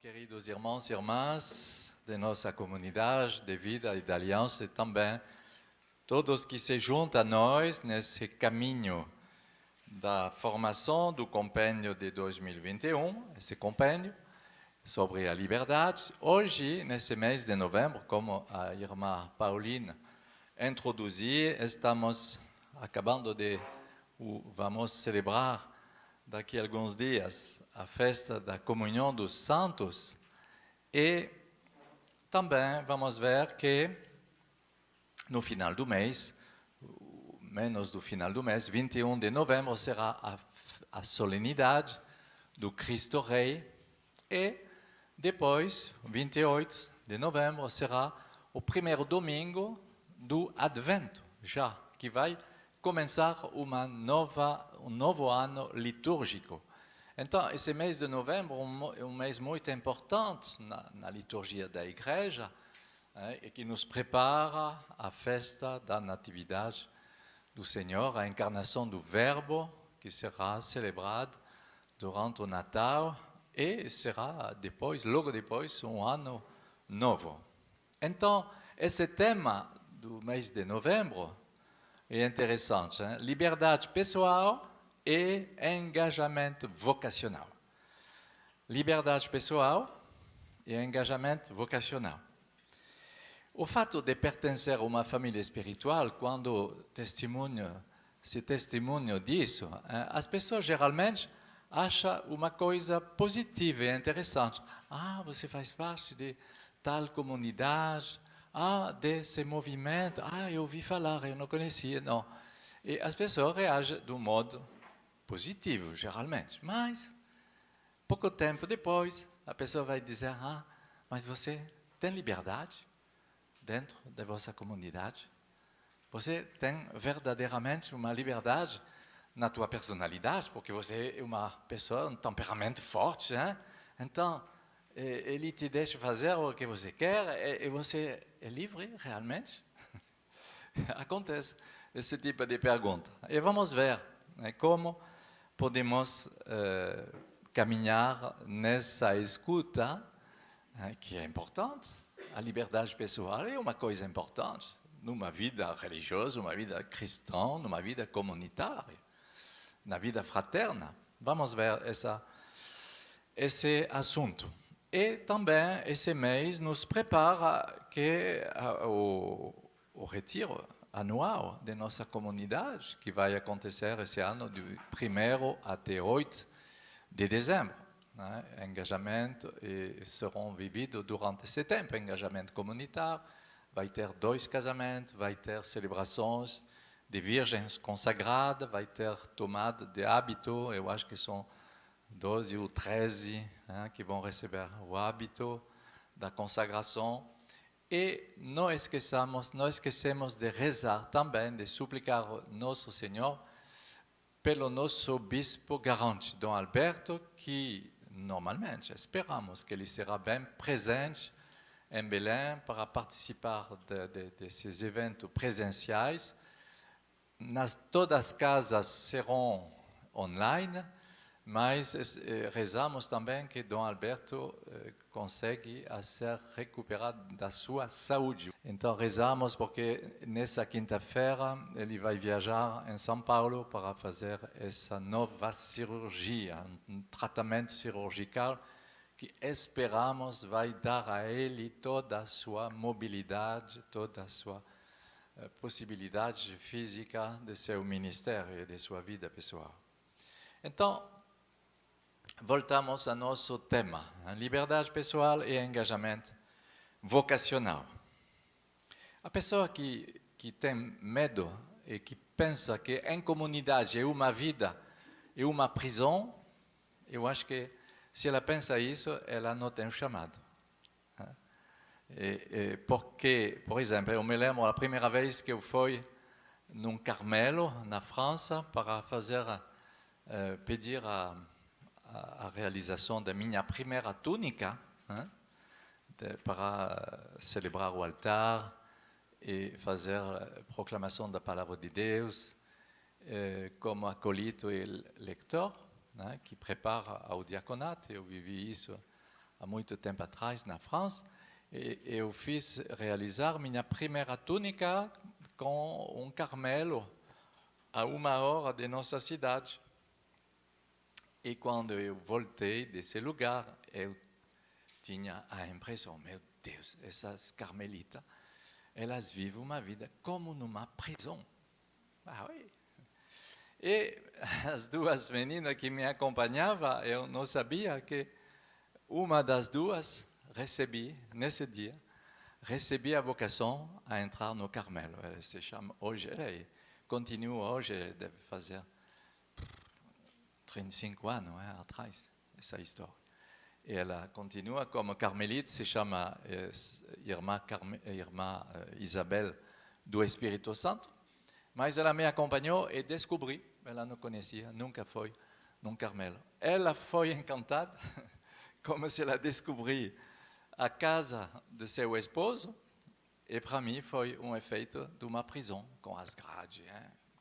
queridos irmãos e irmãs de nossa comunidade de vida e de aliança, e também todos que se juntam a nós nesse caminho da formação do compêndio de 2021, esse compêndio sobre a liberdade. Hoje, nesse mês de novembro, como a irmã Paulina introduziu, estamos acabando de, vamos celebrar daqui a alguns dias a festa da comunhão dos santos e também vamos ver que no final do mês, menos do final do mês, 21 de novembro, será a solenidade do Cristo Rei e depois, 28 de novembro, será o primeiro domingo do Advento, já que vai começar um novo ano litúrgico. Então, esse mês de novembro é um mês muito importante na liturgia da Igreja, e que nos prepara à festa da Natividade do Senhor, a encarnação do Verbo, que será celebrado durante o Natal e será depois, logo depois, um ano novo. Então, esse tema do mês de novembro é interessante, hein? Liberdade pessoal e engajamento vocacional. Liberdade pessoal e engajamento vocacional. O fato de pertencer a uma família espiritual, quando se testemunha disso, as pessoas geralmente acham uma coisa positiva e interessante. Ah, você faz parte de tal comunidade, desse movimento, eu ouvi falar, eu não conhecia, não. E as pessoas reagem de um modo positivo, geralmente. Mas, pouco tempo depois, a pessoa vai dizer, mas você tem liberdade dentro da vossa comunidade? Você tem verdadeiramente uma liberdade na tua personalidade, porque você é uma pessoa, um temperamento forte, hein? Então, ele te deixa fazer o que você quer e você é livre realmente? Acontece esse tipo de pergunta. E vamos ver como podemos caminhar nessa escuta, que é importante. A liberdade pessoal é uma coisa importante numa vida religiosa, numa vida cristã, numa vida comunitária, na vida fraterna. Vamos ver esse assunto. E também esse mês nos prepara que o retiro anual de nossa comunidade, que vai acontecer esse ano, do 1º até 8 de dezembro. Engajamento serão vividos durante esse tempo, engajamento comunitário, vai ter 2 casamentos, vai ter celebrações de virgens consagradas, vai ter tomada de hábito, eu acho que são 12 ou 13 que vão receber o hábito da consagração. E não esquecemos de rezar também, de suplicar nosso Senhor pelo nosso bispo garante, Dom Alberto, que normalmente esperamos que ele será bem presente em Belém para participar desses eventos presenciais. Todas as casas serão online, mas rezamos também que Dom Alberto consegue ser recuperado da sua saúde. Então rezamos porque nessa quinta-feira ele vai viajar em São Paulo para fazer essa nova cirurgia, um tratamento cirurgical que esperamos vai dar a ele toda a sua mobilidade, toda a sua possibilidade física de seu ministério e de sua vida pessoal. Então, voltamos ao nosso tema, liberdade pessoal e engajamento vocacional. A pessoa que tem medo e que pensa que em comunidade é uma vida, é uma prisão, eu acho que se ela pensa isso, ela não tem chamado. Porque, por exemplo, eu me lembro a primeira vez que eu fui num Carmelo, na França, para pedir a realização da minha primeira túnica, para celebrar o altar e fazer a proclamação da palavra de Deus, como acolito e leitor, que prepara ao diaconato. Eu vivi isso há muito tempo atrás, na França, e eu fiz realizar minha primeira túnica com Carmelo, a 1 hora de nossa cidade. E quando eu voltei desse lugar, eu tinha a impressão, meu Deus, essas carmelitas, elas vivem uma vida como numa prisão. Ah, oui. E as 2 meninas que me acompanhavam, eu não sabia que uma das 2 nesse dia, recebi a vocação a entrar no Carmelo. Ela se chama hoje, ela continua hoje, deve fazer 35 anos atrás, essa história. E ela continua como carmelite, se chama Irmã Isabel do Espírito Santo, mas ela me acompanhou e descobri, ela não conhecia, nunca foi num Carmelo. Ela foi encantada, como se ela descobriu a casa de seu esposo, e para mim foi um efeito de uma prisão, com as grades,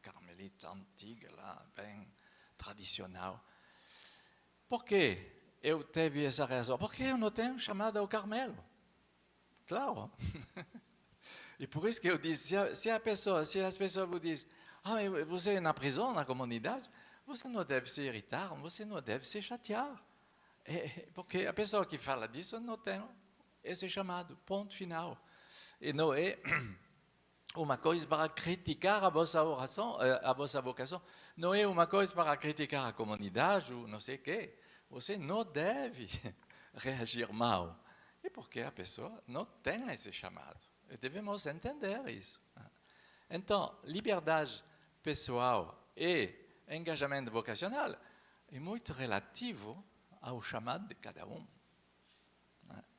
carmelite antiga lá, bem tradicional. Por que eu tive essa reação? Porque eu não tenho chamada ao Carmelo. Claro. E por isso que eu disse, se as pessoas vos dizem, você é na prisão, na comunidade, você não deve se irritar, você não deve se chatear. Porque a pessoa que fala disso não tem esse chamado, ponto final. E não é uma coisa para criticar a vossa oração, a vossa vocação, não é uma coisa para criticar a comunidade ou não sei o quê. Você não deve reagir mal. E porque a pessoa não tem esse chamado. E devemos entender isso. Então, liberdade pessoal e engajamento vocacional é muito relativo ao chamado de cada um.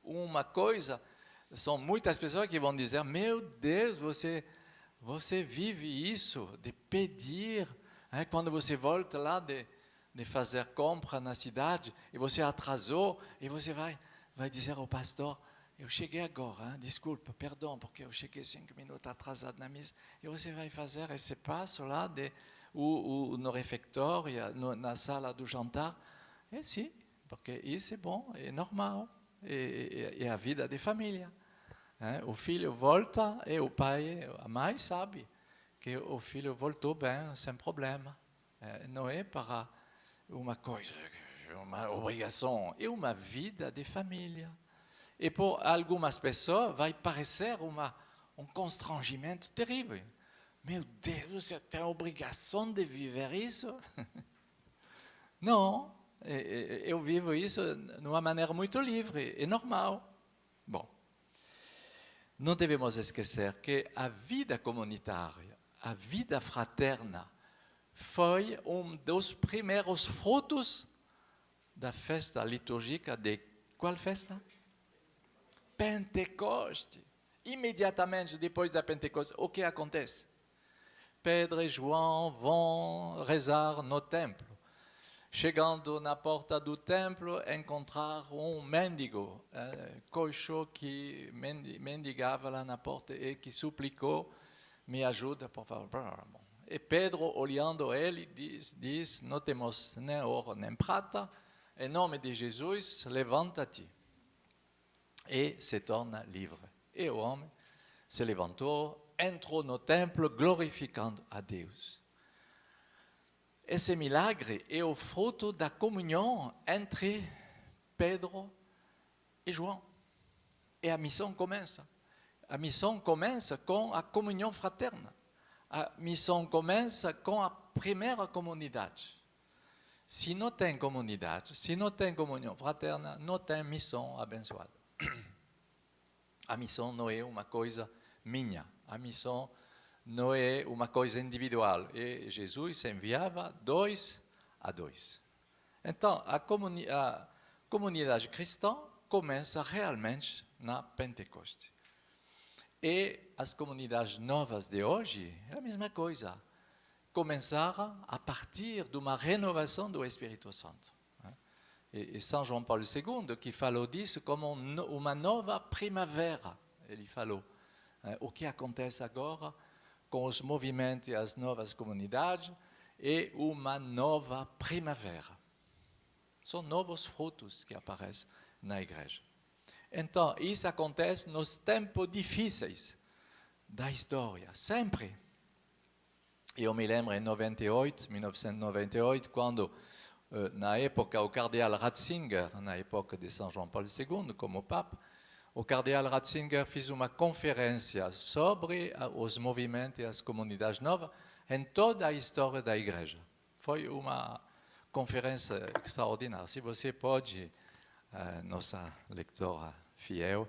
Uma coisa, são muitas pessoas que vão dizer, meu Deus, você vive isso, de pedir, quando você volta lá de fazer compra na cidade, e você atrasou, e você vai dizer ao pastor, eu cheguei agora, desculpa, perdão, porque eu cheguei 5 minutos atrasado na missa, e você vai fazer esse passo lá no refeitório, na sala do jantar. E sim, porque isso é bom, é normal, é a vida de família. O filho volta e o pai, a mãe sabe que o filho voltou bem, sem problema. Não é para uma coisa, uma obrigação, é uma vida de família. E por algumas pessoas vai parecer um constrangimento terrível. Meu Deus, você tem a obrigação de viver isso? Não, eu vivo isso de uma maneira muito livre, é normal. Bom, não devemos esquecer que a vida comunitária, a vida fraterna, foi um dos primeiros frutos da festa litúrgica de qual festa? Pentecoste. Imediatamente depois da Pentecoste, o que acontece? Pedro e João vão rezar no templo. Chegando na porta do templo, encontraram um mendigo, coxo, que mendigava lá na porta e que suplicou, me ajuda, por favor. E Pedro, olhando ele, diz, não temos nem ouro nem prata, em nome de Jesus, levanta-te. E se torna livre. E o homem se levantou, entrou no templo, glorificando a Deus. Esse milagre é o fruto da comunhão entre Pedro e João. E a missão começa. A missão começa com a comunhão fraterna. A missão começa com a primeira comunidade. Se não tem comunidade, se não tem comunhão fraterna, não tem missão abençoada. A missão não é uma coisa minha. A missão não é uma coisa individual. E Jesus enviava 2 a 2. Então, a comunidade cristã começa realmente na Pentecoste. E as comunidades novas de hoje é a mesma coisa. Começaram a partir de uma renovação do Espírito Santo. E São João Paulo II, que falou disso como uma nova primavera, ele falou. O que acontece agora com os movimentos e as novas comunidades é uma nova primavera. São novos frutos que aparecem na igreja. Então, isso acontece nos tempos difíceis da história, sempre. Eu me lembro em 1998, quando, na época, o cardeal Ratzinger, na época de São João Paulo II, como Papa, o cardeal Ratzinger fez uma conferência sobre os movimentos e as comunidades novas em toda a história da igreja. Foi uma conferência extraordinária. Se você pode, nossa leitora fiel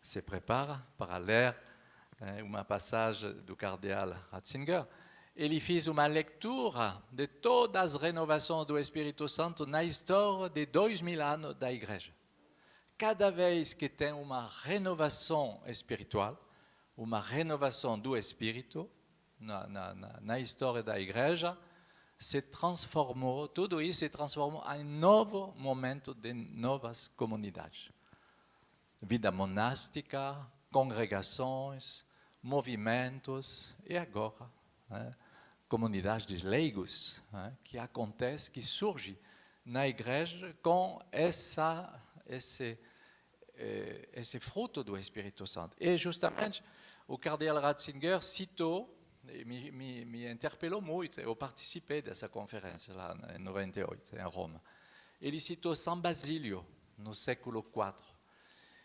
se prepara para ler uma passagem do cardeal Ratzinger. Ele fez uma leitura de todas as renovações do Espírito Santo na história de 2000 anos da igreja. Cada vez que tem uma renovação espiritual, uma renovação do Espírito na história da igreja, se transformou, tudo isso se transformou em um novo momento de novas comunidades. Vida monástica, congregações, movimentos e agora comunidades de leigos que acontece, que surge na igreja com esse fruto do Espírito Santo. E justamente o cardeal Ratzinger citou, me interpelou muito, eu participei dessa conferência lá em 98, em Roma. Ele citou São Basílio, no século IV.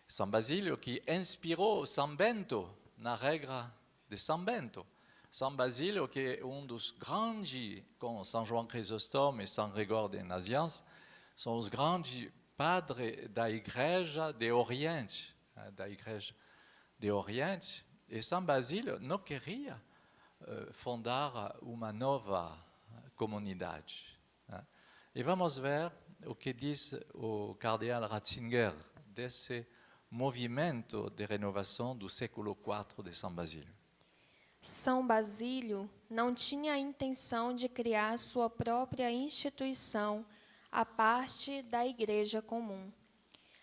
São Basílio que inspirou São Bento na regra de São Bento. São Basílio que é dos grandes, com São João Crisóstomo e São Gregório de Nazianze, são os grandes padres da Igreja de Oriente, E São Basílio não queria fundar uma nova comunidade. E vamos ver o que diz o cardeal Ratzinger desse movimento de renovação do século IV de São Basílio. São Basílio não tinha a intenção de criar sua própria instituição à parte da Igreja comum.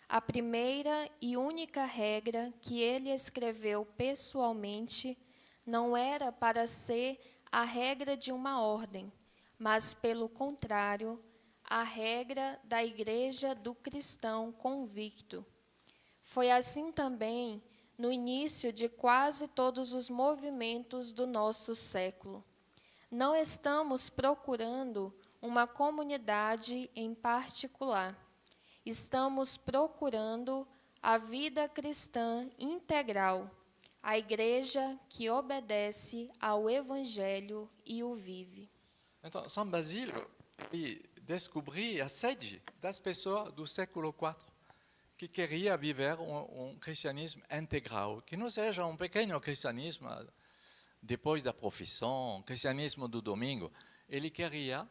A primeira e única regra que ele escreveu pessoalmente não era para ser a regra de uma ordem, mas, pelo contrário, a regra da Igreja do cristão convicto. Foi assim também no início de quase todos os movimentos do nosso século. Não estamos procurando uma comunidade em particular. Estamos procurando a vida cristã integral, a igreja que obedece ao Evangelho e o vive. Então, São Basílio descobriu a sede das pessoas do século IV que queria viver um cristianismo integral, que não seja um pequeno cristianismo depois da profissão, cristianismo do domingo. Ele queria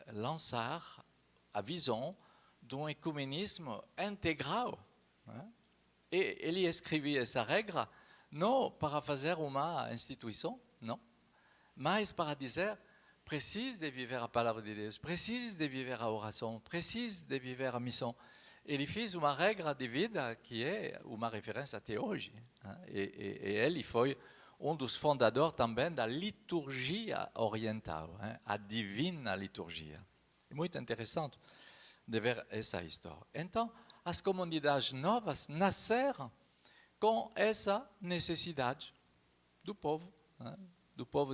lançar a visão de um ecumenismo integral. E ele escrevia essa regra não para fazer uma instituição, não, mas para dizer, precisa de viver a palavra de Deus, precisa de viver a oração, precisa de viver a missão. Ele fez uma regra de vida que é uma referência até hoje. E ele foi dos fundadores também da liturgia oriental, a divina liturgia. É muito interessante de ver essa história. Então, as comunidades novas nasceram com essa necessidade do povo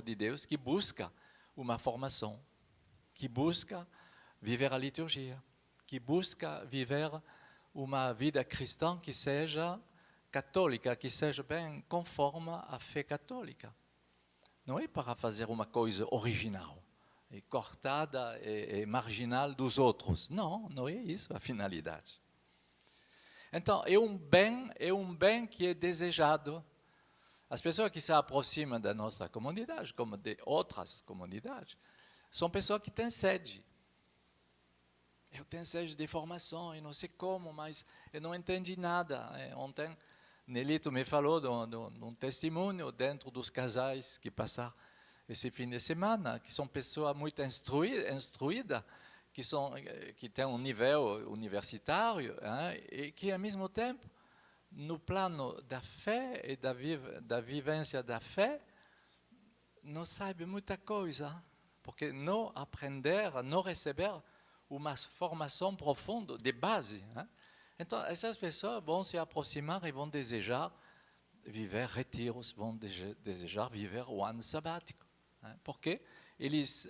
de Deus, que busca uma formação, que busca viver a liturgia, que busca viver uma vida cristã que seja católica, que seja bem conforme à fé católica. Não é para fazer uma coisa original, cortada e marginal dos outros. Não, não é isso a finalidade. Então, é um bem que é desejado. As pessoas que se aproximam da nossa comunidade, como de outras comunidades, são pessoas que têm sede. Eu tenho sede de formação, eu não sei como, mas eu não entendi nada. Ontem, Nelito me falou de um testemunho dentro dos casais que passaram esse fim de semana, que são pessoas muito instruídas, que têm um nível universitário, e que, ao mesmo tempo, no plano da fé e da vivência da fé, não sabem muita coisa, porque não aprenderam, não receberam uma formação profunda de base. Então, essas pessoas vão se aproximar e vão desejar viver retiros, vão desejar viver o ano sabático. Né? Porque eles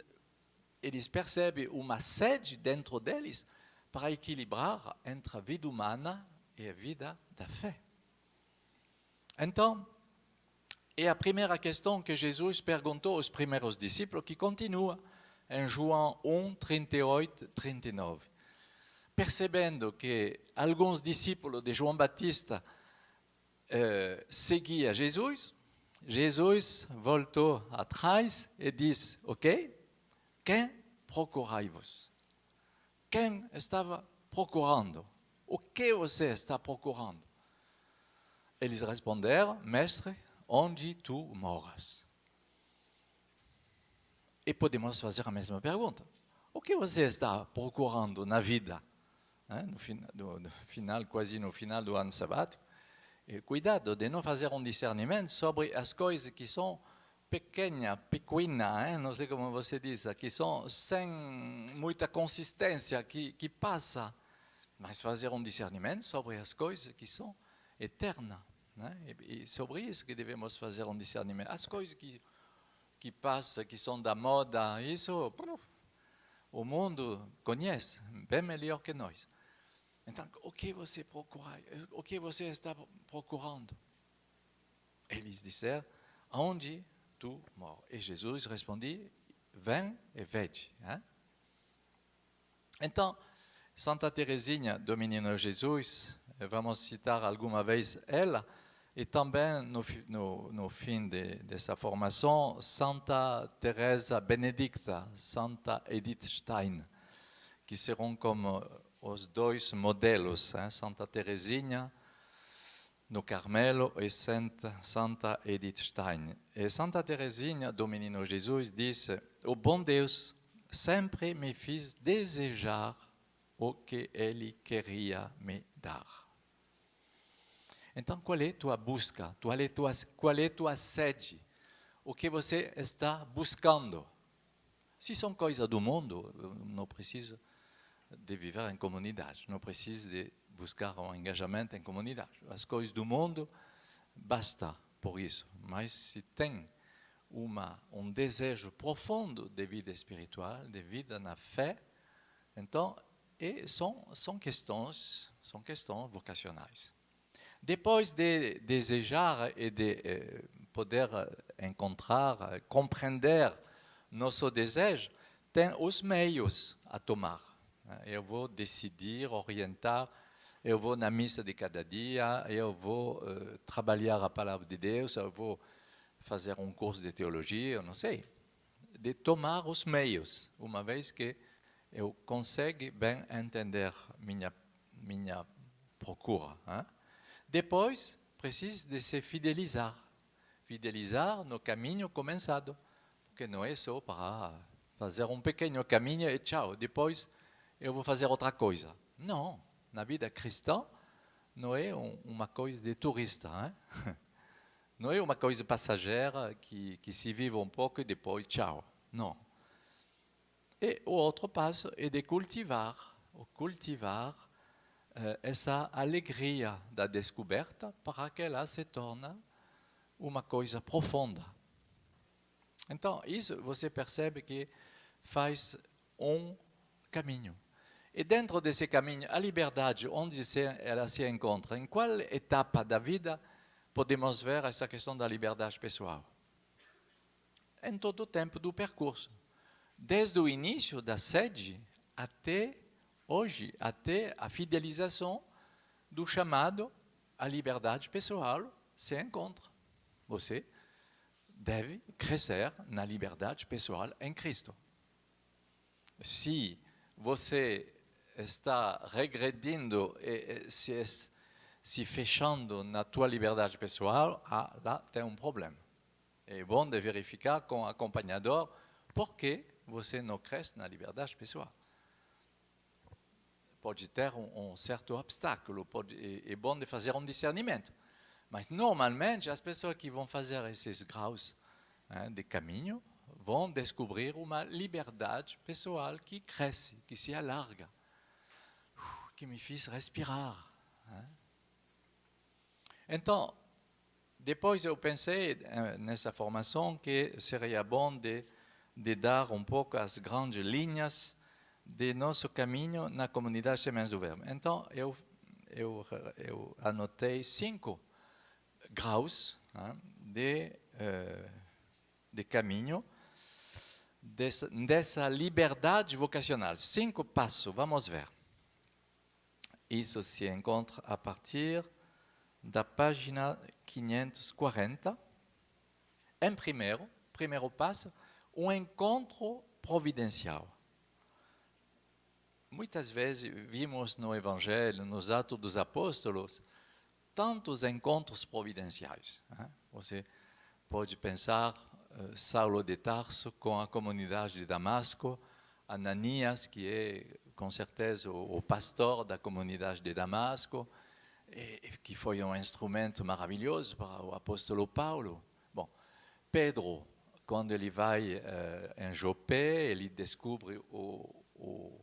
percebem uma sede dentro deles para equilibrar entre a vida humana e a vida da fé. Então, é a primeira questão que Jesus perguntou aos primeiros discípulos, que continua em João 1, 38, 39. Percebendo que alguns discípulos de João Batista seguiam Jesus, Jesus voltou atrás e disse, ok, quem procurai-vos? Quem estava procurando? O que você está procurando? Eles responderam, mestre, onde tu moras? E podemos fazer a mesma pergunta. O que você está procurando na vida? Quase no final do ano sabático. E cuidado de não fazer um discernimento sobre as coisas que são pequenas, não sei como você diz, que são sem muita consistência, que passa. Mas fazer um discernimento sobre as coisas que são eternas. Né? E sobre isso que devemos fazer um discernimento. As coisas que passam, que são da moda, isso o mundo conhece bem melhor que nós. Então, o que você procura? O que você está procurando? Eles disseram, onde tu moras? E Jesus respondeu, vem e vede. Hein? Então, Santa Teresinha do Menino Jesus, vamos citar alguma vez ela, e também no fim dessa formação, Santa Teresa Benedicta, Santa Edith Stein, que serão como os dois modelos, Santa Teresinha no Carmelo e Santa Edith Stein. E Santa Teresinha do Menino Jesus disse, o bom Deus sempre me fez desejar o que Ele queria me dar. Então, qual é tua busca? Qual é tua sede? O que você está buscando? Se são coisas do mundo, não precisa de viver em comunidade, não precisa de buscar um engajamento em comunidade. As coisas do mundo, basta por isso. Mas se tem um desejo profundo de vida espiritual, de vida na fé, então são questões vocacionais. Depois de desejar e de poder encontrar, compreender nosso desejo, tem os meios a tomar. Eu vou decidir, orientar, eu vou na missa de cada dia, eu vou trabalhar a palavra de Deus, eu vou fazer um curso de teologia, eu não sei. De tomar os meios, uma vez que eu consigo bem entender minha procura. Hein? Depois, preciso de se fidelizar no caminho começado, porque não é só para fazer um pequeno caminho e tchau, depois eu vou fazer outra coisa. Não, na vida cristã não é uma coisa de turista, hein? Não é uma coisa passageira que se vive um pouco e depois tchau, não. E o outro passo é de cultivar essa alegria da descoberta para que ela se torne uma coisa profunda. Então, isso você percebe que faz um caminho. E dentro desse caminho, a liberdade, onde ela se encontra? Em qual etapa da vida podemos ver essa questão da liberdade pessoal? Em todo o tempo do percurso. Desde o início da sede até hoje, até a fidelização do chamado à liberdade pessoal se encontra. Você deve crescer na liberdade pessoal em Cristo. Se você está regredindo e se fechando na tua liberdade pessoal, lá tem um problema. É bom de verificar com o acompanhador por que você não cresce na liberdade pessoal. Pode ter um certo obstáculo, é bom de fazer um discernimento. Mas, normalmente, as pessoas que vão fazer esses graus de caminho vão descobrir uma liberdade pessoal que cresce, que se alarga, que me faz respirar. Então, depois eu pensei nessa formação que seria bom de dar um pouco as grandes linhas de nosso caminho na comunidade Sementes do Verbo. Então, eu anotei 5 graus de caminho dessa liberdade vocacional. 5 passos, vamos ver. Isso se encontra a partir da página 540. Em primeiro passo, um encontro providencial. Muitas vezes vimos no Evangelho, nos Atos dos Apóstolos, tantos encontros providenciais. Você pode pensar Saulo de Tarso com a comunidade de Damasco, Ananias, que é com certeza o pastor da comunidade de Damasco, que foi um instrumento maravilhoso para o apóstolo Paulo. Bom, Pedro, quando ele vai em Jopé, ele descobre o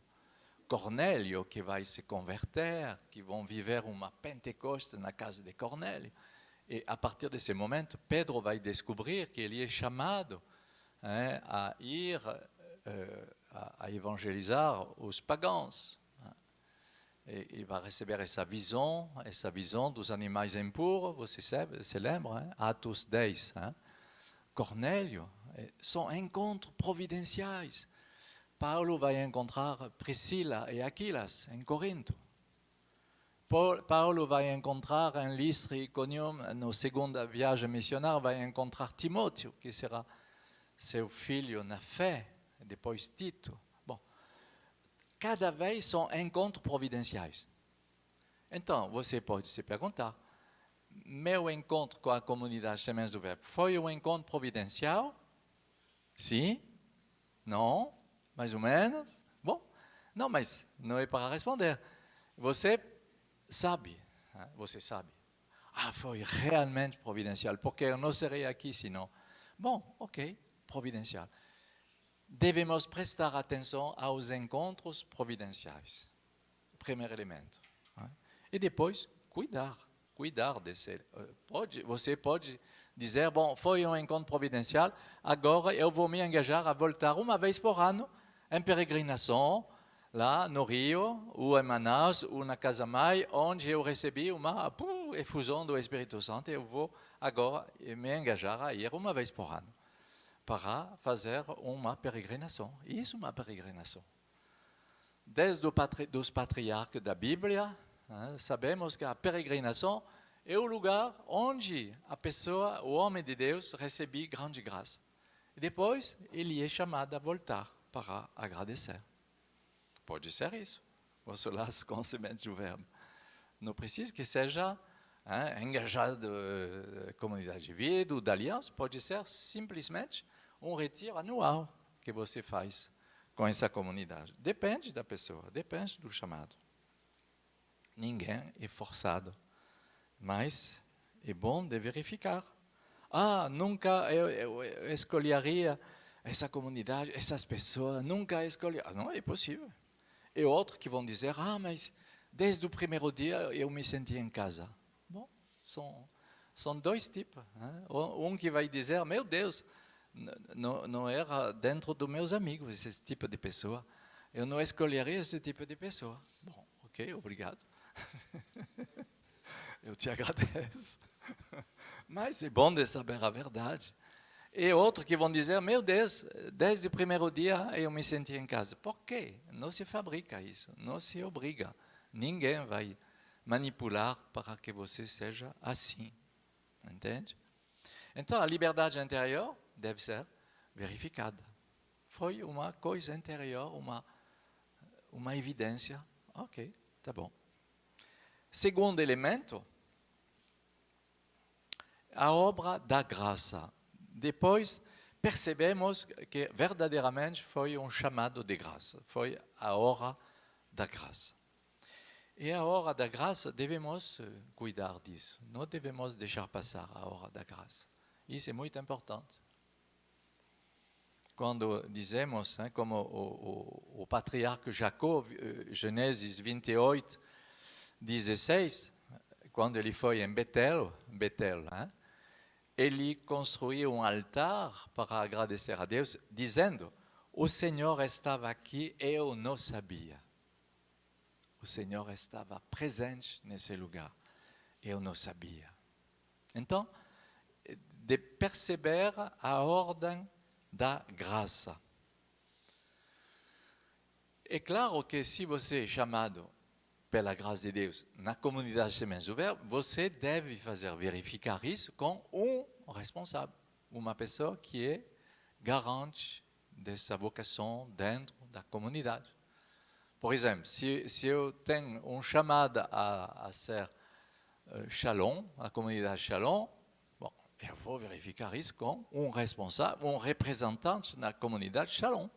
Cornélio que vai se converter, que vão viver uma Pentecoste na casa de Cornélio. E a partir desse momento, Pedro vai descobrir que ele é chamado a ir a evangelizar os pagãos. E vai receber essa visão dos animais impuros, você se lembra, Atos 10. Cornélio, são encontros providenciais. Paulo vai encontrar Priscila e Aquilas em Corinto. Paulo vai encontrar em Listra e Iconium, na segunda viagem missionária, vai encontrar Timóteo, que será seu filho na fé, depois Tito. Bom, cada vez são encontros providenciais. Então, você pode se perguntar, meu encontro com a comunidade Sementes do Verbo foi um encontro providencial? Sim? Não? Mais ou menos? Bom, não, mas não é para responder. Você sabe. Foi realmente providencial, porque eu não seria aqui senão. Bom, ok, providencial. Devemos prestar atenção aos encontros providenciais. Primeiro elemento. E depois, cuidar desse. Você pode dizer, bom, foi um encontro providencial, agora eu vou me engajar a voltar uma vez por ano em peregrinação, lá no Rio, ou em Manaus, ou na Casa Mãe, onde eu recebi uma efusão do Espírito Santo, eu vou agora me engajar a ir uma vez por ano para fazer uma peregrinação. Isso é uma peregrinação. Desde os patriarcas da Bíblia, sabemos que a peregrinação é o lugar onde a pessoa, o homem de Deus, recebe grande graça. E depois, ele é chamado a voltar para agradecer. Pode ser isso. Você lá com Sementes do Verbo. Não precisa que seja engajado comunidade de vida ou de aliança. Pode ser simplesmente um retiro anual que você faz com essa comunidade. Depende da pessoa, depende do chamado. Ninguém é forçado. Mas é bom de verificar. Nunca eu escolheria essa comunidade, essas pessoas, nunca escolheria. Não, é possível. E outros que vão dizer, mas desde o primeiro dia eu me senti em casa. Bom, são dois tipos. Um que vai dizer, meu Deus, não era dentro dos meus amigos esse tipo de pessoa. Eu não escolheria esse tipo de pessoa. Bom, ok, obrigado. Eu te agradeço. Mas é bom de saber a verdade. E outros que vão dizer, meu Deus, desde o primeiro dia eu me senti em casa. Por quê? Não se fabrica isso, não se obriga. Ninguém vai manipular para que você seja assim. Entende? Então, a liberdade interior deve ser verificada. Foi uma coisa interior, uma evidência. Ok, tá bom. Segundo elemento, a obra da graça. Depois, percebemos que verdadeiramente foi um chamado de graça. Foi a hora da graça. E a hora da graça, devemos cuidar disso. Não devemos deixar passar a hora da graça. Isso é muito importante. Quando dizemos, como o patriarca Jacó, Gênesis 28, 16, quando ele foi em Betel, ele construiu altar para agradecer a Deus, dizendo: o Senhor estava aqui e eu não sabia. O Senhor estava presente nesse lugar e eu não sabia. Então, de perceber a ordem da graça. É claro que se você é chamado pela graça de Deus na comunidade Sementes do Verbo, você deve fazer verificar isso com um responsável, uma pessoa que é garante dessa vocação dentro da comunidade. Por exemplo, se eu tenho um chamado a ser Shalom, a comunidade Shalom, bom, eu vou verificar isso com um responsável, um representante na comunidade Shalom.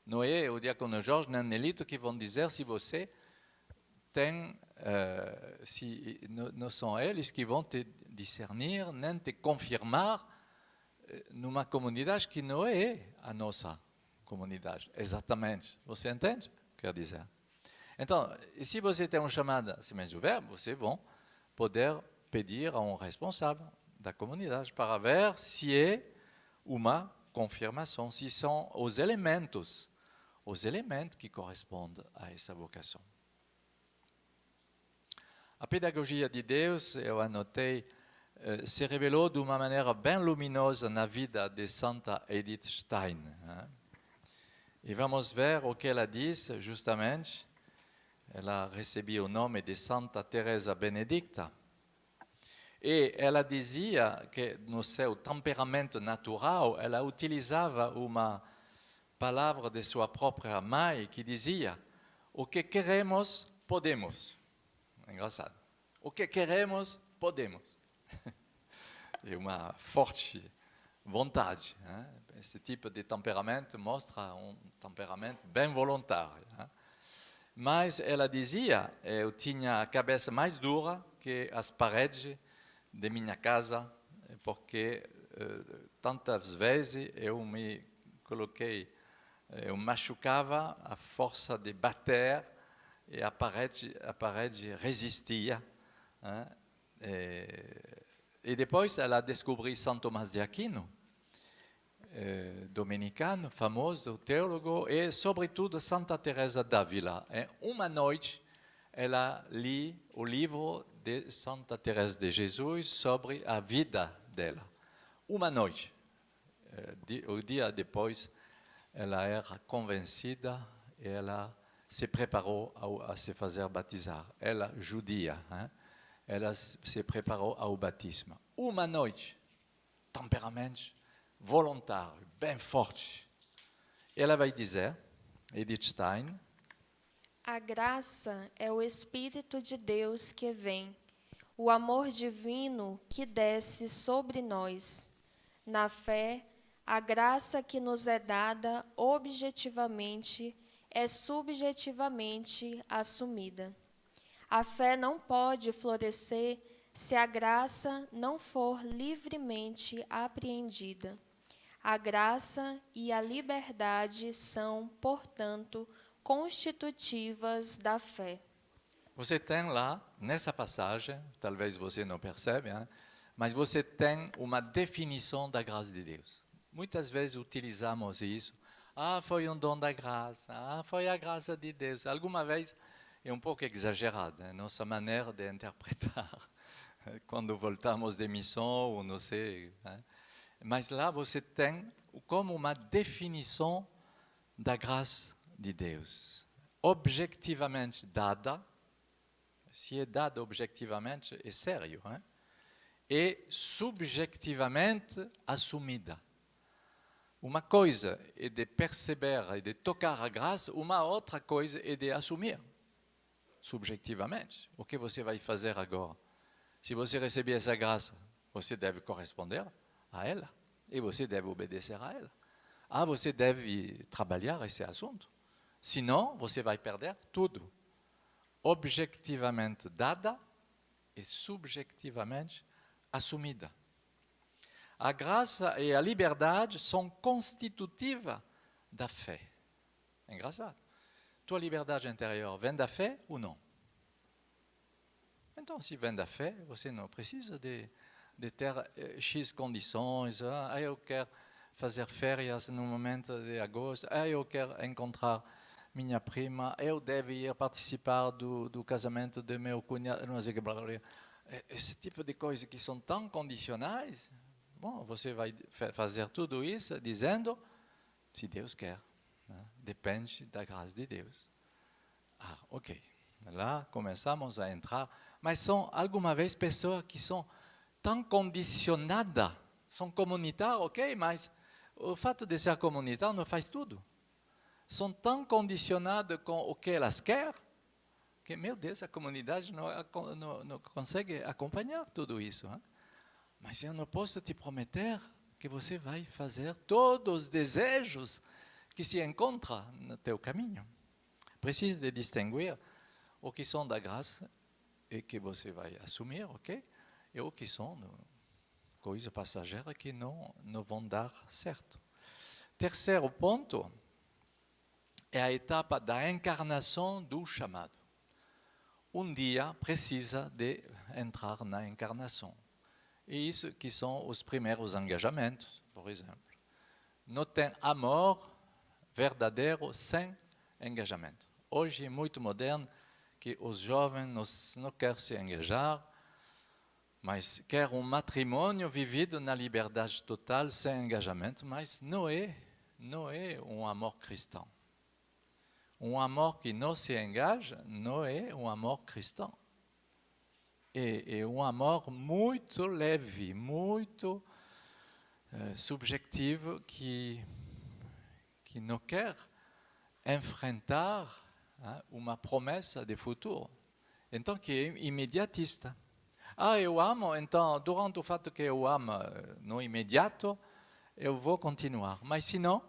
Não é o diácono Jorge nem Nelito que vão dizer se você tem, não são eles que vão te discernir, nem te confirmar numa comunidade que não é a nossa comunidade. Exatamente. Você entende? Quer dizer. Então, se você tem um chamado a Sementes do Verbo, você vai poder pedir a um responsável da comunidade para ver se é uma confirmação, se são os elementos que correspondem a essa vocação. A pedagogia de Deus, eu anotei, se revelou de uma maneira bem luminosa na vida de Santa Edith Stein. E vamos ver o que ela diz, justamente. Ela recebeu o nome de Santa Teresa Benedicta. E ela dizia que no seu temperamento natural, ela utilizava uma palavra de sua própria mãe que dizia: o que queremos, podemos. Engraçado. O que queremos, podemos. É uma forte vontade. Esse tipo de temperamento mostra um temperamento bem voluntário. Mas ela dizia: eu tinha a cabeça mais dura que as paredes de minha casa, porque tantas vezes eu me coloquei, eu machucava a força de bater e a parede resistia. E depois ela descobriu São Tomás de Aquino, dominicano, famoso teólogo, e sobretudo Santa Teresa d'Ávila. Uma noite ela li o livro de Santa Teresa de Jesus sobre a vida dela. Uma noite. O dia depois, ela era convencida e ela se preparou a se fazer batizar. Ela, judia, ela se preparou ao batismo. Uma noite, temperamento voluntário, bem forte. Ela vai dizer, Edith Stein: a graça é o Espírito de Deus que vem, o amor divino que desce sobre nós. Na fé, a graça que nos é dada objetivamente é subjetivamente assumida. A fé não pode florescer se a graça não for livremente apreendida. A graça e a liberdade são, portanto, constitutivas da fé. Você tem lá, nessa passagem, talvez você não percebe, mas você tem uma definição da graça de Deus. Muitas vezes utilizamos isso. Foi um dom da graça. Foi a graça de Deus. Alguma vez é um pouco exagerada a nossa maneira de interpretar. Quando voltamos de missão, ou não sei. Mas lá você tem como uma definição da graça de Deus. Objectivamente dada, se é dada objetivamente, é sério, e subjetivamente assumida. Uma coisa é de perceber e de tocar a graça, uma outra coisa é de assumir, subjetivamente. O que você vai fazer agora? Se você receber essa graça, você deve corresponder a ela e você deve obedecer a ela. Você deve trabalhar esse assunto. Senão, você vai perder tudo. Objetivamente dada e subjetivamente assumida. A graça e a liberdade são constitutivas da fé. É engraçado. Tua liberdade interior vem da fé ou não? Então, se vem da fé, você não precisa de ter X condições. Eu quero fazer férias no momento de agosto. Eu quero encontrar minha prima. Eu devo ir participar do casamento de meu cunhado. Não sei o que. Esse tipo de coisas que são tão condicionais. Bom, você vai fazer tudo isso dizendo, se Deus quer. Né? Depende da graça de Deus. Ok. Lá começamos a entrar. Mas são, alguma vez, pessoas que são tão condicionadas. São comunitárias, ok, mas o fato de ser comunitário não faz tudo. São tão condicionadas com o que elas querem, que, meu Deus, a comunidade não consegue acompanhar tudo isso. Hein? Mas eu não posso te prometer que você vai fazer todos os desejos que se encontram no teu caminho. Precisa de distinguir o que são da graça e que você vai assumir, ok? E o que são coisas passageiras que não vão dar certo. Terceiro ponto é a etapa da encarnação do chamado. Um dia precisa de entrar na encarnação. E isso que são os primeiros engajamentos, por exemplo. Não tem amor verdadeiro sem engajamento. Hoje é muito moderno que os jovens não querem se engajar, mas querem um matrimônio vivido na liberdade total, sem engajamento, mas não é um amor cristão. Um amor que não se engaja não é um amor cristão. É um amor muito leve, muito subjetivo, que não quer enfrentar uma promessa de futuro. Então, que é imediatista. Eu amo, então, durante o fato que eu amo no imediato, eu vou continuar. Mas se não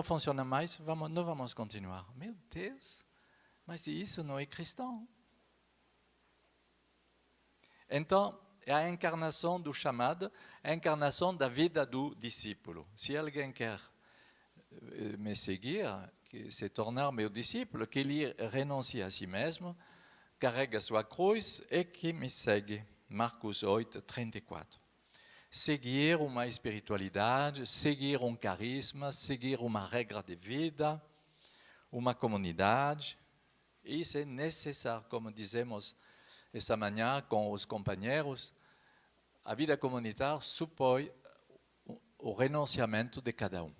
funciona mais, não vamos continuar. Meu Deus, mas isso não é cristão. Então, é a encarnação do chamado, a encarnação da vida do discípulo. Se alguém quer me seguir, que se tornar meu discípulo, que ele renuncie a si mesmo, carrega sua cruz e que me segue. Marcos 8, 34. Seguir uma espiritualidade, seguir um carisma, seguir uma regra de vida, uma comunidade. Isso é necessário, como dizemos essa manhã com os companheiros. A vida comunitária supõe o renunciamento de cada um.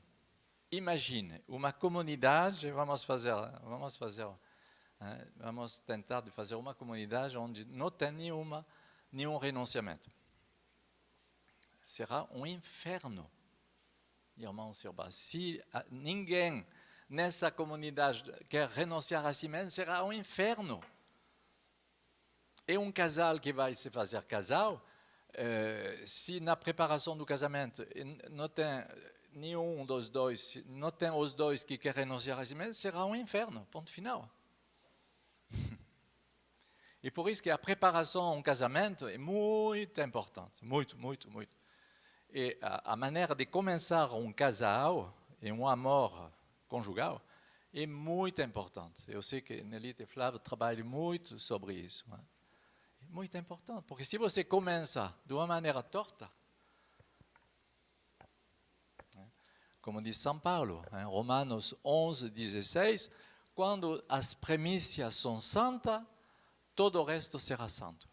Imagine uma comunidade, vamos tentar de fazer uma comunidade onde não tem nenhum renunciamento. Será um inferno, irmãos e irmãs. Se ninguém nessa comunidade quer renunciar a si mesmo, será um inferno. É um casal que vai se fazer casal, se na preparação do casamento não tem nenhum dos dois, não tem os dois que querem renunciar a si mesmo, será um inferno, ponto final. E por isso que a preparação a um casamento é muito importante, muito, muito, muito. E a maneira de começar um casal e um amor conjugal é muito importante. Eu sei que Nelita e Flávio trabalham muito sobre isso. É muito importante, porque se você começa de uma maneira torta, como diz São Paulo, em Romanos 11, 16, quando as premissas são santas, todo o resto será santo.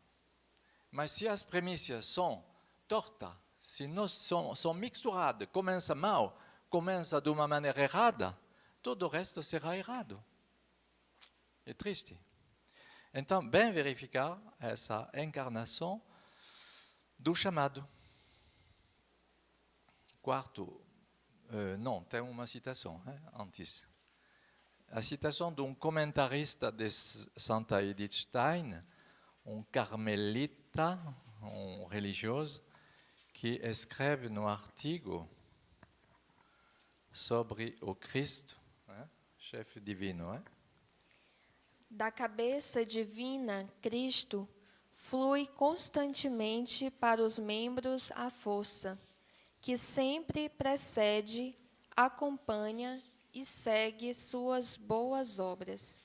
Mas se as premissas são tortas, se não são misturadas, começa mal, começa de uma maneira errada, todo o resto será errado. É triste. Então, bem verificar essa encarnação do chamado. Quarto, não, tem uma citação antes. A citação de um comentarista de Santa Edith Stein, um carmelita, um religioso, que escreve no artigo sobre o Cristo, chefe divino. Da cabeça divina, Cristo, flui constantemente para os membros a força, que sempre precede, acompanha e segue suas boas obras.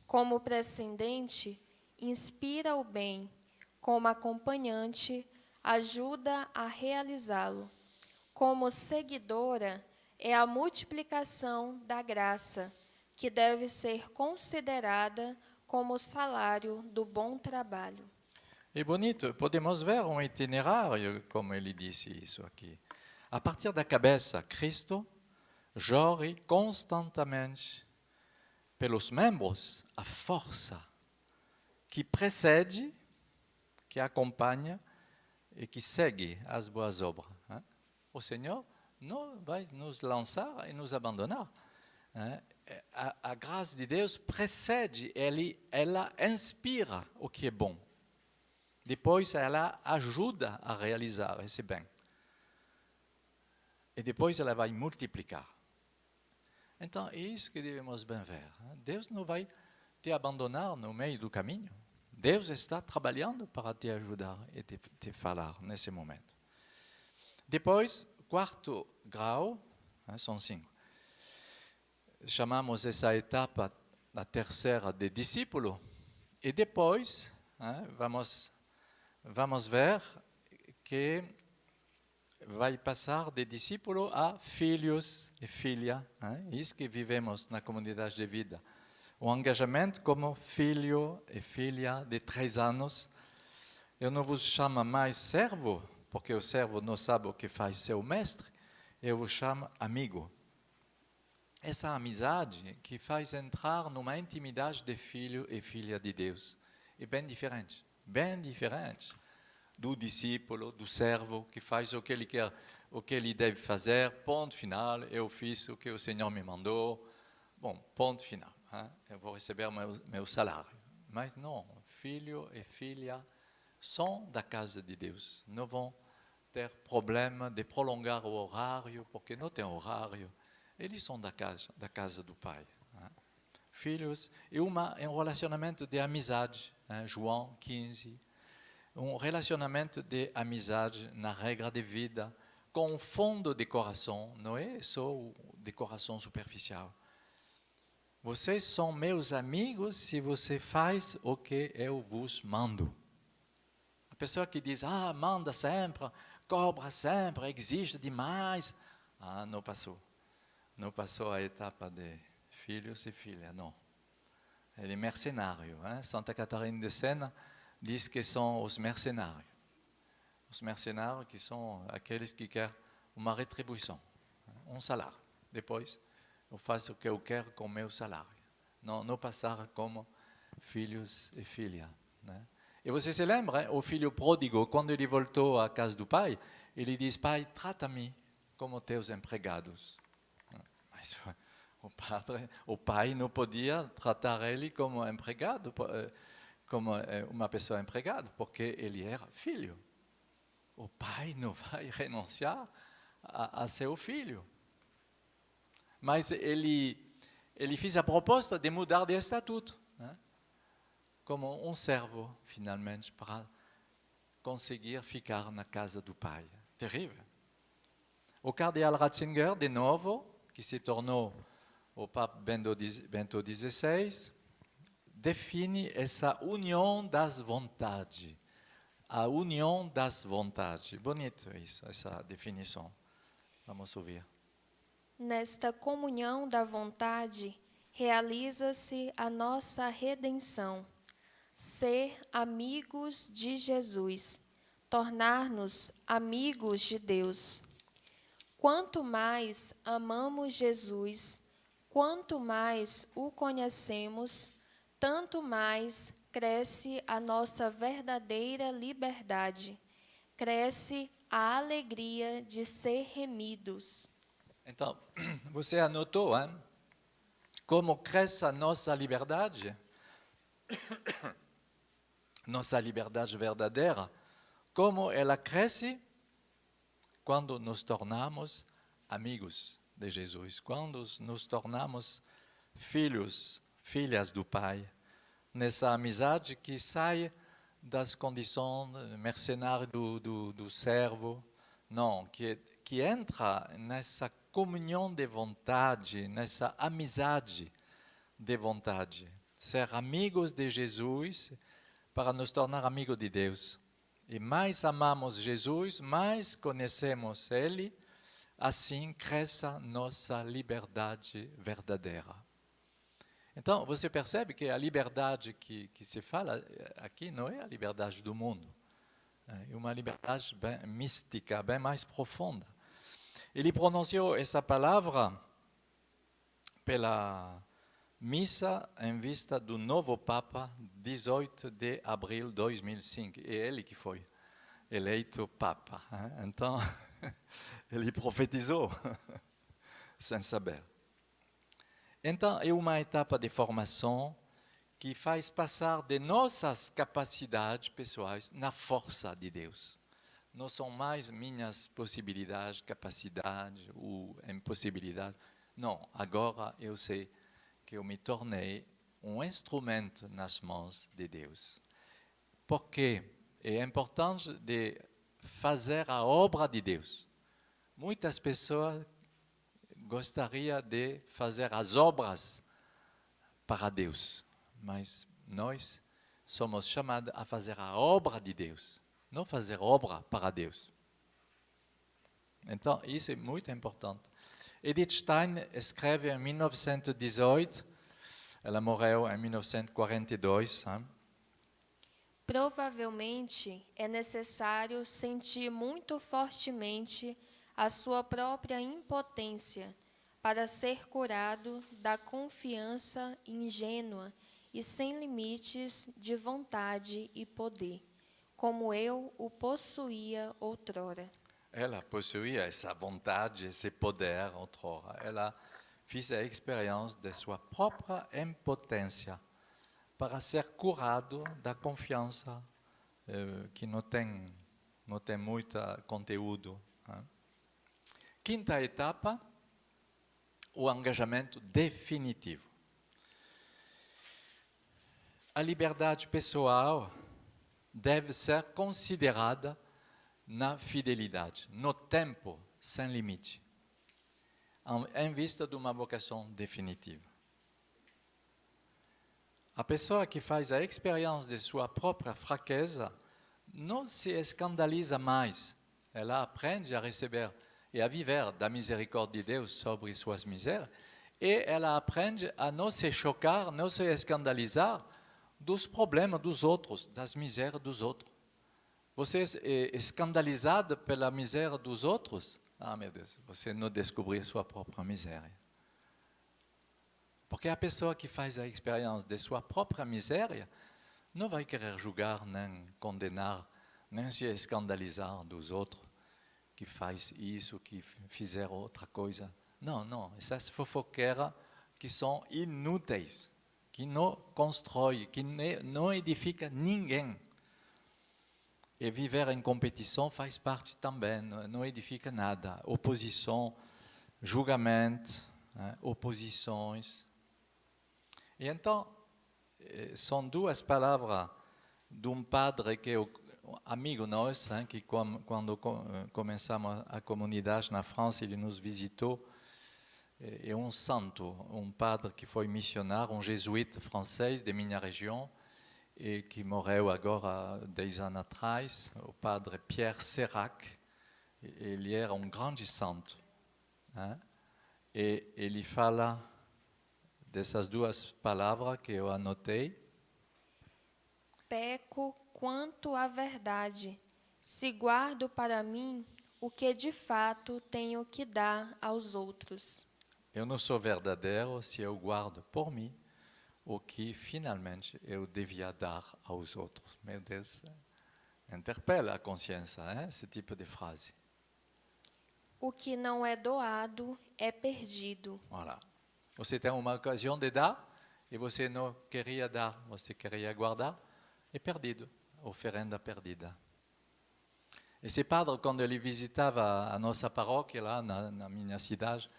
Como precedente, inspira o bem, como acompanhante, ajuda a realizá-lo. Como seguidora, é a multiplicação da graça, que deve ser considerada como salário do bom trabalho. É bonito, podemos ver um itinerário, como ele disse isso aqui. A partir da cabeça, Cristo jorre constantemente pelos membros a força que precede, que acompanha e que segue as boas obras. O Senhor não vai nos lançar e nos abandonar. A graça de Deus precede, ela inspira o que é bom. Depois ela ajuda a realizar esse bem. E depois ela vai multiplicar. Então é isso que devemos bem ver. Deus não vai te abandonar no meio do caminho. Deus está trabalhando para te ajudar e te falar nesse momento. Depois, quarto grau, são 5. Chamamos essa etapa a terceira de discípulo. E depois, vamos ver que vai passar de discípulo a filhos e filha. Isso que vivemos na comunidade de vida. O engajamento como filho e filha de 3 anos. Eu não vos chamo mais servo, porque o servo não sabe o que faz seu mestre. Eu vos chamo amigo. Essa amizade que faz entrar numa intimidade de filho e filha de Deus é bem diferente do discípulo, do servo que faz o que ele quer, o que ele deve fazer, ponto final, eu fiz o que o Senhor me mandou, bom, ponto final, eu vou receber meu salário. Mas não, filho e filha são da casa de Deus, não vão ter problema de prolongar o horário, porque não tem horário, eles são da casa do Pai. Filhos, e um relacionamento de amizade, João 15, um relacionamento de amizade na regra de vida, com um fundo de coração, não é só de coração superficial. Vocês são meus amigos se você faz o que eu vos mando. A pessoa que diz, manda sempre, cobra sempre, exige demais, não passou. Não passou a etapa de filhos e filhas, não. Ele é mercenário. Santa Catarina de Sena diz que são os mercenários. Os mercenários que são aqueles que querem uma retribuição, um salário. Depois, eu faço o que eu quero com o meu salário. Não passar como filhos e filhas. E você se lembra, o filho pródigo, quando ele voltou à casa do pai, ele diz, pai, trata-me como teus empregados. Mas o pai não podia tratar ele como empregado, como uma pessoa empregada, porque ele era filho. O pai não vai renunciar a seu filho. Mas ele fez a proposta de mudar de estatuto, como um servo, finalmente, para conseguir ficar na casa do pai. Terrível. O cardeal Ratzinger, de novo, que se tornou o Papa Bento XVI, define essa união das vontades. A união das vontades. Bonito isso, essa definição. Vamos ouvir. Nesta comunhão da vontade, realiza-se a nossa redenção. Ser amigos de Jesus, tornar-nos amigos de Deus. Quanto mais amamos Jesus, quanto mais o conhecemos, tanto mais cresce a nossa verdadeira liberdade, cresce a alegria de ser remidos. Então, você anotou, como cresce a nossa liberdade? Nossa liberdade verdadeira, como ela cresce quando nos tornamos amigos de Jesus, quando nos tornamos filhos, filhas do Pai, nessa amizade que sai das condições mercenárias do servo, não, que entra nessa comunhão de vontade, nessa amizade de vontade. Ser amigos de Jesus para nos tornar amigos de Deus. E mais amamos Jesus, mais conhecemos Ele, assim cresce nossa liberdade verdadeira. Então, você percebe que a liberdade que se fala aqui não é a liberdade do mundo. É uma liberdade bem mística, bem mais profunda. Ele pronunciou essa palavra pela missa em vista do novo Papa, 18 de abril de 2005. É ele que foi eleito Papa. Então, ele profetizou, sem saber. Então, é uma etapa de formação que faz passar de nossas capacidades pessoais na força de Deus. Não são mais minhas possibilidades, capacidades ou impossibilidades. Não, agora eu sei que eu me tornei um instrumento nas mãos de Deus. Porque é importante de fazer a obra de Deus. Muitas pessoas gostariam de fazer as obras para Deus, mas nós somos chamados a fazer a obra de Deus, não fazer obra para Deus. Então, isso é muito importante. Edith Stein escreve em 1918, ela morreu em 1942. Provavelmente é necessário sentir muito fortemente a sua própria impotência para ser curado da confiança ingênua e sem limites de vontade e poder, como eu o possuía outrora. Ela possuía essa vontade, esse poder outrora. Ela fez a experiência de sua própria impotência para ser curado da confiança que não tem muito conteúdo. Quinta etapa, o engajamento definitivo. A liberdade pessoal deve ser considerada na fidelidade, no tempo sem limite, em vista de uma vocação definitiva. A pessoa que faz a experiência de sua própria fraqueza não se escandaliza mais. Ela aprende a receber e a viver da misericórdia de Deus sobre suas misérias, e ela aprende a não se chocar, não se escandalizar dos problemas dos outros, das misérias dos outros. Você é escandalizado pela miséria dos outros? Ah, meu Deus, você não descobriu sua própria miséria. Porque a pessoa que faz a experiência de sua própria miséria não vai querer julgar, nem condenar, nem se escandalizar dos outros que faz isso, que fizeram outra coisa. Não, essas fofoqueiras que são inúteis, que não constroem, que não edificam ninguém. E viver em competição faz parte também, não edifica nada. Oposição, julgamento, oposições. E então, são duas palavras de um padre que é amigo nosso, que quando começamos a comunidade na França, ele nos visitou. É um santo, um padre que foi missionário, um jesuíta francês de minha região, e que morreu agora 10 anos atrás, o padre Pierre Sérac. Ele era um grande santo. E ele fala dessas duas palavras que eu anotei. Peco quanto à verdade, se guardo para mim o que de fato tenho que dar aos outros. Eu não sou verdadeiro se eu guardo por mim o que finalmente eu devia dar aos outros. Meu Deus, interpela a consciência, esse tipo de frase. O que não é doado é perdido. Voilà. Você tem uma ocasião de dar e você não queria dar, você queria guardar, é perdido, oferenda perdida. Esse padre, quando ele visitava a nossa paróquia lá na minha cidade,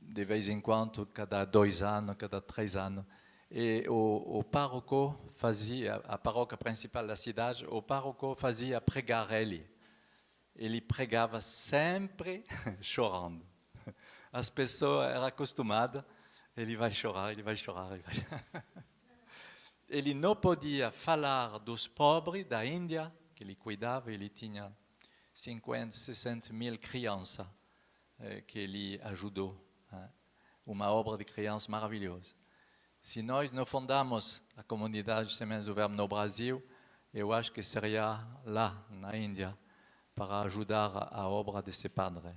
de vez em quando, cada 2 anos, cada 3 anos, e o pároco fazia, a paróquia principal da cidade, o pároco fazia pregar ele. Ele pregava sempre chorando. As pessoas eram acostumadas, ele vai chorar, ele vai chorar, ele vai chorar. ele não podia falar dos pobres da Índia, que ele cuidava, ele tinha 50, 60 mil crianças que ele ajudou. Uma obra de criança maravilhosa. Se nós não fundamos a comunidade de Sementes do Verbo no Brasil, eu acho que seria lá, na Índia, para ajudar a obra desse padre,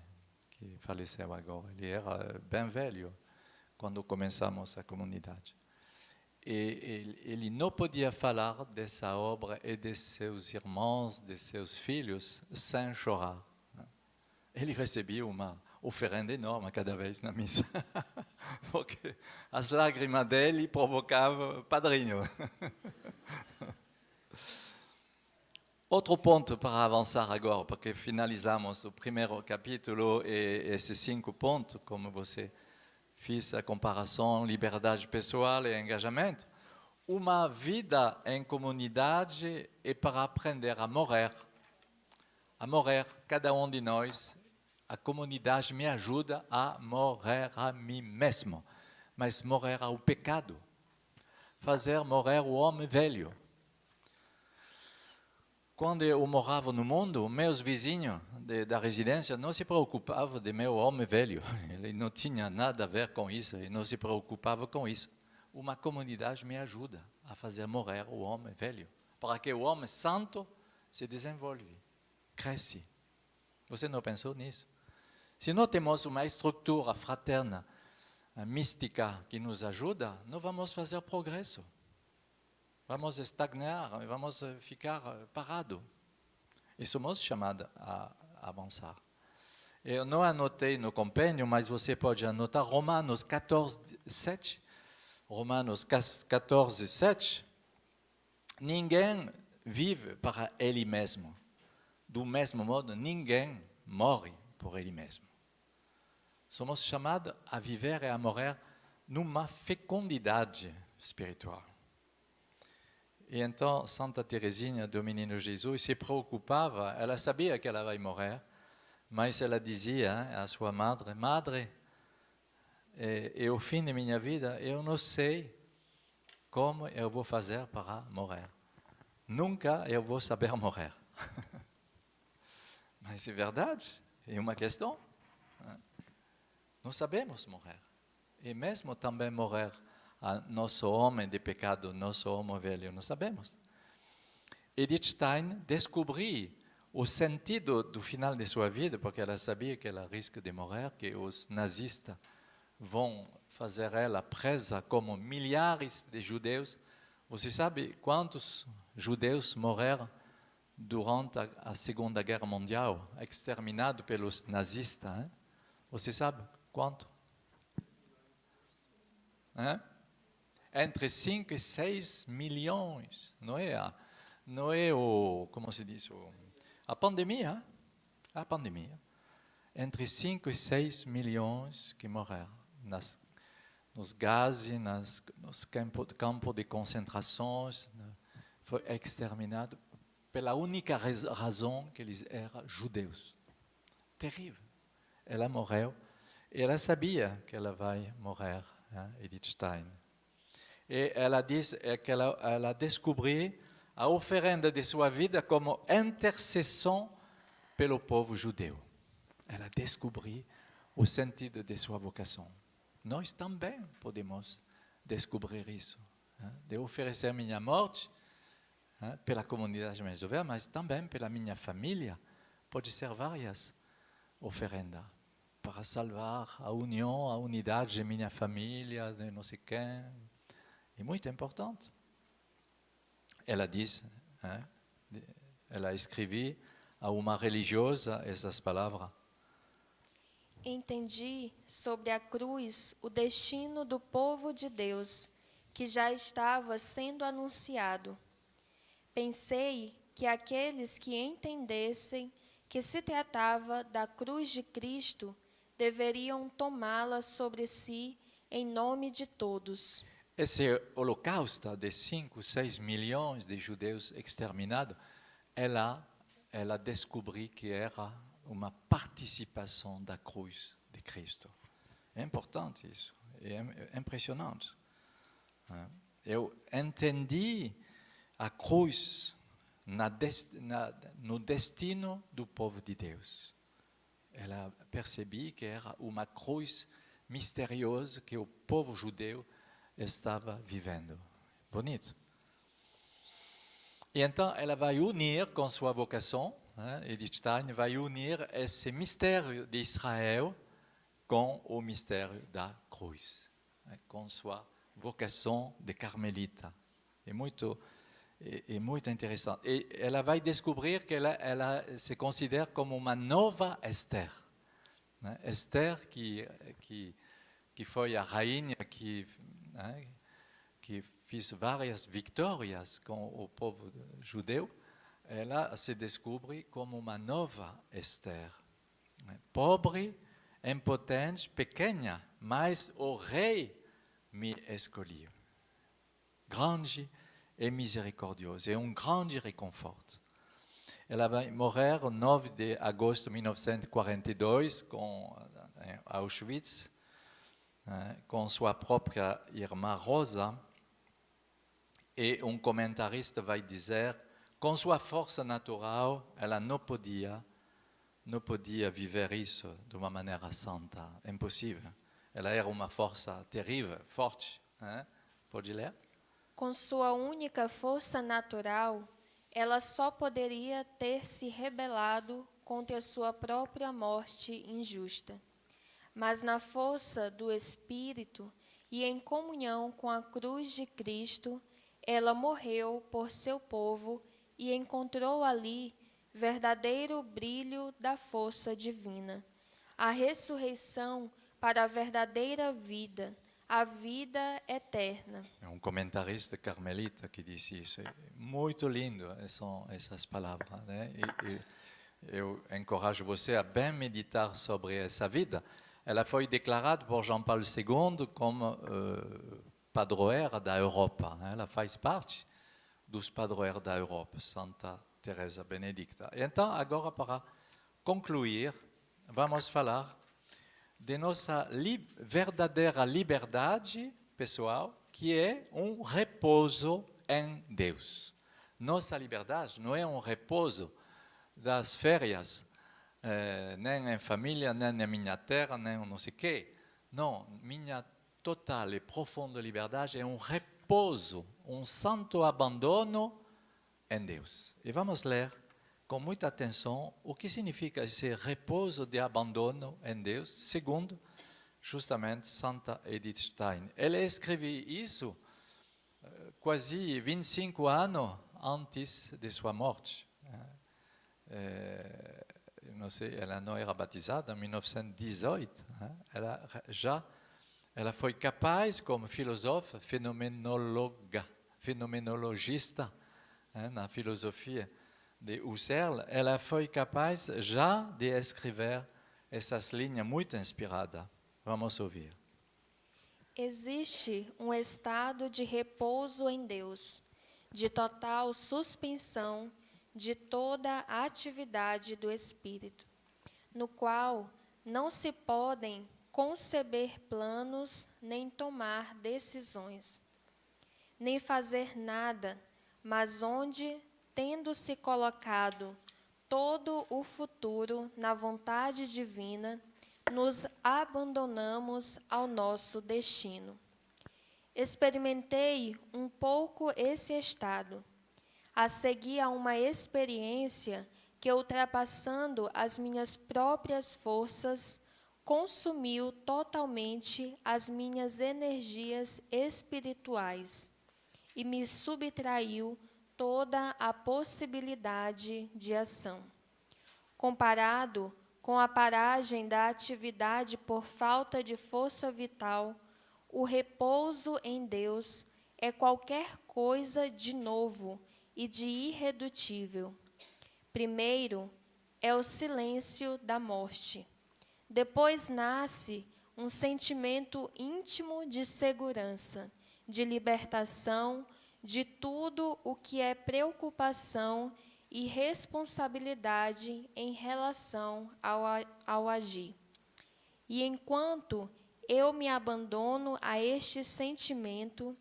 que faleceu agora. Ele era bem velho quando começamos a comunidade. E ele não podia falar dessa obra e de seus irmãos, de seus filhos, sem chorar. Ele recebia uma oferenda enorme cada vez na missa, porque as lágrimas dele provocavam padrinho. Outro ponto para avançar agora, porque finalizamos o primeiro capítulo e esses 5 pontos, como você fez a comparação, liberdade pessoal e engajamento. Uma vida em comunidade é para aprender a morrer. A morrer, cada um de nós. A comunidade me ajuda a morrer a mim mesmo, mas morrer ao pecado. Fazer morrer o homem velho. Quando eu morava no mundo, meus vizinhos da residência não se preocupavam de meu homem velho. Ele não tinha nada a ver com isso, ele não se preocupava com isso. Uma comunidade me ajuda a fazer morrer o homem velho, para que o homem santo se desenvolva, cresce. Você não pensou nisso? Se não temos uma estrutura fraterna, mística que nos ajuda, não vamos fazer progresso. Vamos estagnar, vamos ficar parados. E somos chamados a avançar. Eu não anotei no compêndio, mas você pode anotar Romanos 14, 7. Romanos 14, 7. Ninguém vive para ele mesmo. Do mesmo modo, ninguém morre por ele mesmo. Somos chamados a viver e a morrer numa fecundidade espiritual. E então, Santa Teresinha do Menino Jesus se preocupava, ela sabia que ela vai morrer, mas ela dizia à sua madre, Madre, é o fim da minha vida, eu não sei como eu vou fazer para morrer. Nunca eu vou saber morrer. Mas é verdade, é uma questão. Não sabemos morrer. E mesmo também morrer a nosso homem de pecado, nosso homem velho, não sabemos. Edith Stein descobriu o sentido do final de sua vida, porque ela sabia que ela risca de morrer, que os nazistas vão fazer ela presa como milhares de judeus. Você sabe quantos judeus morreram durante a Segunda Guerra Mundial, exterminados pelos nazistas? Hein? Você sabe quanto? Entre 5 e 6 milhões. Não é o, como se diz, a pandemia. A pandemia. Entre 5 e 6 milhões que morreram nos gases, nos campos de concentração. Foi exterminado pela única razão que eles eram judeus. Terrível. Ela morreu. E ela sabia que ela vai morrer, Edith Stein. E ela diz que ela descobriu a oferenda de sua vida como intercessão pelo povo judeu. Ela descobriu o sentido de sua vocação. Nós também podemos descobrir isso, de oferecer minha morte pela comunidade mais ouvida, mas também pela minha família. Pode ser várias oferendas para salvar a união, a unidade de minha família, de não sei quem. É muito importante. Ela diz, ela escreveu a uma religiosa essas palavras. Entendi sobre a cruz o destino do povo de Deus, que já estava sendo anunciado. Pensei que aqueles que entendessem que se tratava da cruz de Cristo deveriam tomá-la sobre si em nome de todos. Esse holocausto de 5, 6 milhões de judeus exterminados, ela descobriu que era uma participação da cruz de Cristo. É importante isso, é impressionante. eu entendi a cruz no destino do povo de Deus. Ela percebi que era uma cruz misteriosa que o povo judeu estava vivendo. Bonito. E então ela vai unir com sua vocação, Edith Stein vai unir esse mistério de Israel com o mistério da cruz, com sua vocação de carmelita. É muito interessante. E ela vai descobrir que ela se considera como uma nova Esther. Esther que foi a rainha que fez várias vitórias com o povo judeu, ela se descobre como uma nova Esther. Pobre, impotente, pequena, mas o rei me escolheu. Grande e misericordioso, é um grande reconforto. Ela vai morrer no 9 de agosto de 1942, em Auschwitz, com sua própria irmã Rosa, e um comentarista vai dizer, com sua força natural, ela não podia viver isso de uma maneira santa, impossível. Ela era uma força terrível, forte. Pode ler? Com sua única força natural, ela só poderia ter se rebelado contra sua própria morte injusta. Mas na força do Espírito e em comunhão com a cruz de Cristo, ela morreu por seu povo e encontrou ali verdadeiro brilho da força divina, a ressurreição para a verdadeira vida, a vida eterna. É um comentarista carmelita que disse isso. É muito lindo são essas palavras, né? E eu encorajo você a bem meditar sobre essa vida. Ela foi declarada por João Paulo II como padroeira da Europa. Ela faz parte dos padroeiros da Europa, Santa Teresa Benedicta. Então, agora, para concluir, vamos falar de nossa verdadeira liberdade pessoal, que é um repouso em Deus. Nossa liberdade não é um repouso das férias, nem em família, nem na minha terra, nem não sei o quê. Não, minha total e profunda liberdade é um repouso, um santo abandono em Deus. E vamos ler com muita atenção o que significa esse repouso de abandono em Deus, segundo justamente Santa Edith Stein. Ela escreveu isso quase 25 anos antes de sua morte. Não sei, ela não era batizada em 1918. Ela foi capaz, como filósofa, fenomenologista, na filosofia de Husserl, ela foi capaz já de escrever essas linhas muito inspiradas. Vamos ouvir. Existe um estado de repouso em Deus, de total suspensão de toda a atividade do espírito, no qual não se podem conceber planos nem tomar decisões, nem fazer nada, mas onde, tendo-se colocado todo o futuro na vontade divina, nos abandonamos ao nosso destino. Experimentei um pouco esse estado, a seguir a uma experiência que, ultrapassando as minhas próprias forças, consumiu totalmente as minhas energias espirituais e me subtraiu toda a possibilidade de ação. Comparado com a paragem da atividade por falta de força vital, o repouso em Deus é qualquer coisa de novo e de irredutível. Primeiro é o silêncio da morte. Depois nasce um sentimento íntimo de segurança, de libertação de tudo o que é preocupação e responsabilidade em relação ao agir. E enquanto eu me abandono a este sentimento,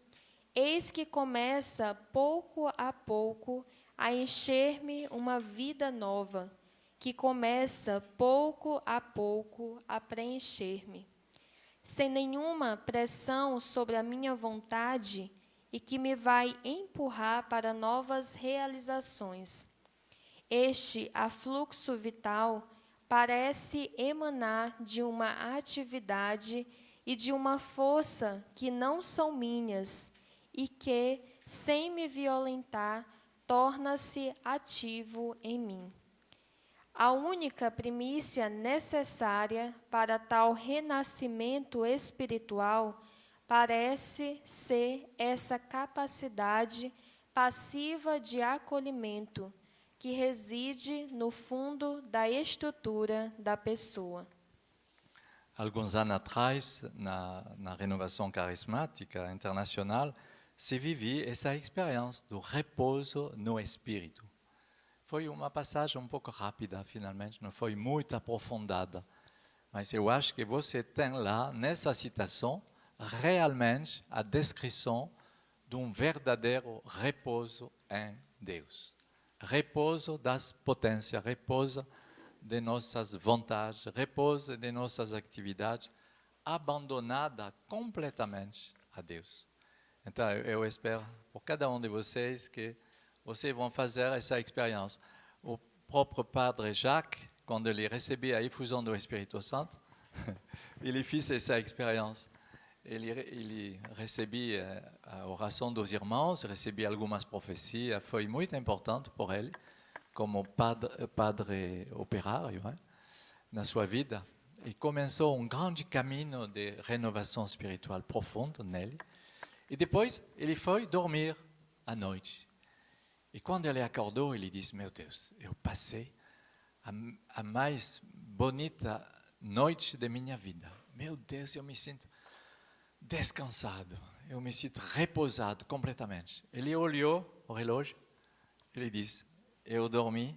eis que começa pouco a pouco a encher-me uma vida nova, que começa pouco a pouco a preencher-me, sem nenhuma pressão sobre a minha vontade e que me vai empurrar para novas realizações. Este afluxo vital parece emanar de uma atividade e de uma força que não são minhas e que, sem me violentar, torna-se ativo em mim. A única primícia necessária para tal renascimento espiritual parece ser essa capacidade passiva de acolhimento que reside no fundo da estrutura da pessoa. Alguns anos atrás, na renovação carismática internacional, se vivia essa experiência do repouso no espírito. Foi uma passagem um pouco rápida, finalmente, não foi muito aprofundada. Mas eu acho que você tem lá, nessa citação, realmente a descrição de um verdadeiro repouso em Deus. Repouso das potências, repouso de nossas vontades, repouso de nossas atividades, abandonada completamente a Deus. Então, eu espero, por cada um de vocês, que vocês vão fazer essa experiência. O próprio Padre Jacques, quando ele recebia a efusão do Espírito Santo, ele fez essa experiência. Ele recebia a oração dos irmãos, recebia algumas profecias, foi muito importante por ele, como padre operário, na sua vida. E começou um grande caminho de renovação espiritual profunda nele. E depois, ele foi dormir à noite. E quando ele acordou, ele disse, meu Deus, eu passei a mais bonita noite de minha vida. Meu Deus, eu me sinto descansado, eu me sinto repousado completamente. Ele olhou o relógio, ele disse, eu dormi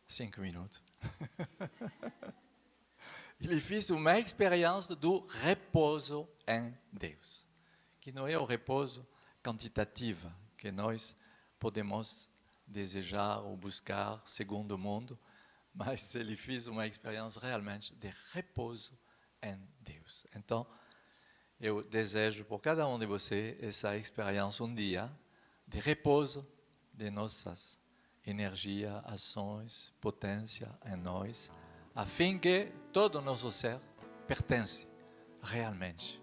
5 minutos. Ele fez uma experiência do repouso em Deus, que não é o repouso quantitativo que nós podemos desejar ou buscar segundo o mundo, mas ele fez uma experiência realmente de repouso em Deus. Então, eu desejo por cada um de vocês essa experiência um dia de repouso de nossas energias, ações, potência em nós, a fim que todo o nosso ser pertence realmente,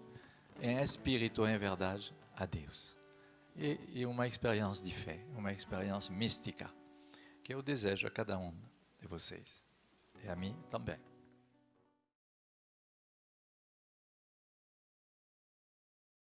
em espírito, em verdade, a Deus. E uma experiência de fé, uma experiência mística, que eu desejo a cada um de vocês, e a mim também.